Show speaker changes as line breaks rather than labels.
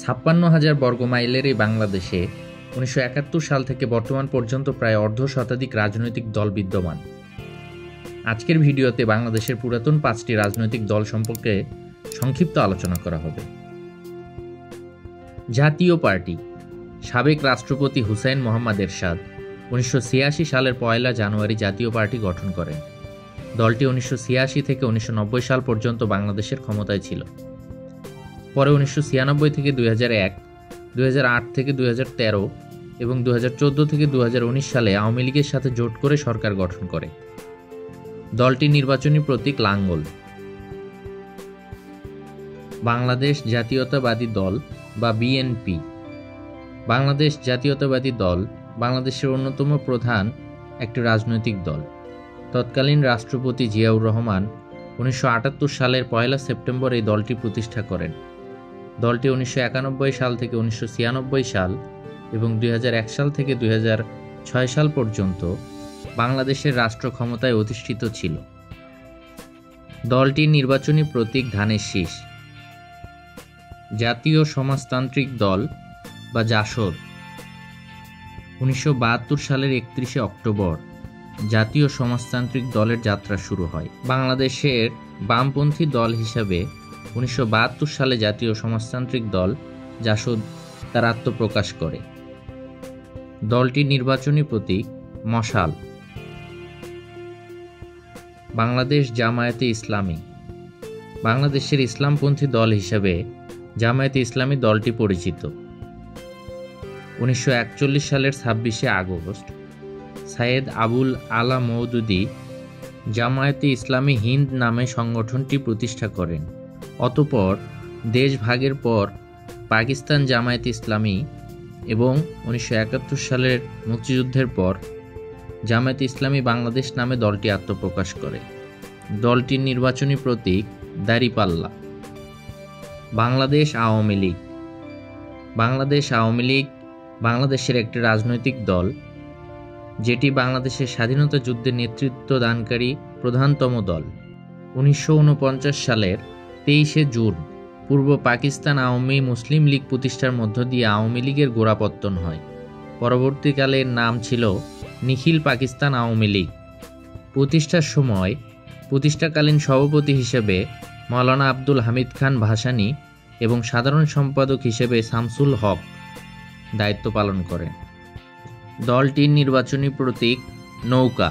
৫৬,০০০ বর্গমাইলের এই বাংলাদেশে ১৯৭১ সাল থেকে বর্তমান পর্যন্ত প্রায় অর্ধ শতাধিক রাজনৈতিক দল বিদ্যমান। আজকের ভিডিওতে বাংলাদেশের পুরাতন ৫টি রাজনৈতিক দল সম্পর্কে সংক্ষিপ্ত আলোচনা করা হবে। জাতীয় পার্টি। সাবেক রাষ্ট্রপতি হুসাইন মোহাম্মদ এরশাদ ১৯৮৬ সালের ১ জানুয়ারি জাতীয় পার্টি গঠন করেন। দলটি ১৯৮৬ থেকে ১৯৯০ সাল পর্যন্ত বাংলাদেশের ক্ষমতায় ছিল। পরে ১৯৯৬ থেকে ২০০১, ২০০৮ থেকে ২০১৩ এবং ২০১৪ থেকে ২০১৯ সালে আওয়ামী লীগের সাথে জোট করে সরকার গঠন করে। দলটির নির্বাচনী প্রতীক লাঙ্গল। বাংলাদেশ জাতীয়তাবাদী দল বা বিএনপি। বাংলাদেশ জাতীয়তাবাদী দল বাংলাদেশের অন্যতম প্রধান একটি রাজনৈতিক দল। তৎকালীন রাষ্ট্রপতি জিয়াউর রহমান ১৯৭৮ সালের ১ সেপ্টেম্বর এই দলটি প্রতিষ্ঠা করেন। দলটি ১৯৯১ সাল থেকে ১৯৯৬ সাল এবং ২০০১ সাল থেকে ২০০৬ সাল পর্যন্ত বাংলাদেশের রাষ্ট্র ক্ষমতায় অধিষ্ঠিত ছিল। দলটির নির্বাচনী প্রতীক ধানের শীষ। জাতীয় সমাজতান্ত্রিক দল বা জাসদ। ১৯৭২ সালের ৩১ অক্টোবর জাতীয় সমাজতান্ত্রিক দলের যাত্রা শুরু হয়। বাংলাদেশের বামপন্থী দল হিসাবে ১৯৭২ সালে জাতীয় সমাজতান্ত্রিক দল জাসদ তার আত্মপ্রকাশ করে। দলটির নির্বাচনী প্রতীক মশাল। বাংলাদেশ জামায়াতে ইসলামী। বাংলাদেশের ইসলামপন্থী দল হিসাবে জামায়াতে ইসলামী দলটি পরিচিত। ১৯৪১ সালের ২৬ আগস্ট সাইয়েদ আবুল আলা মওদুদী জামায়াতে ইসলামী হিন্দ নামে সংগঠনটি প্রতিষ্ঠা করেন। অতঃপর দেশ ভাগের পর পাকিস্তান জামায়াতে ইসলামী এবং ১৯৭১ সালের মুক্তিযুদ্ধের পর জামায়াতে ইসলামী বাংলাদেশ নামে দলটি আত্মপ্রকাশ করে। দলটির নির্বাচনী প্রতীক দাঁড়িপাল্লা। বাংলাদেশ আওয়ামী লীগ। বাংলাদেশ আওয়ামী লীগ বাংলাদেশের একটি রাজনৈতিক দল, যেটি বাংলাদেশের স্বাধীনতা যুদ্ধে নেতৃত্ব দানকারী প্রধানতম দল। ১৯৪৯ সালের ২৩ জুন পূর্ব পাকিস্তান আওয়ামী মুসলিম লীগ প্রতিষ্ঠার মধ্য দিয়ে আওয়ামী লীগের গোড়াপত্তন হয়। পরবর্তীকালে এর নাম ছিল নিখিল পাকিস্তান আওয়ামী লীগ। প্রতিষ্ঠার সময় প্রতিষ্ঠাকালীন সভাপতি হিসেবে মাওলানা আব্দুল হামিদ খান ভাসানী এবং সাধারণ সম্পাদক হিসেবে শামসুল হক দায়িত্ব পালন করেন। দলটির নির্বাচনী প্রতীক নৌকা।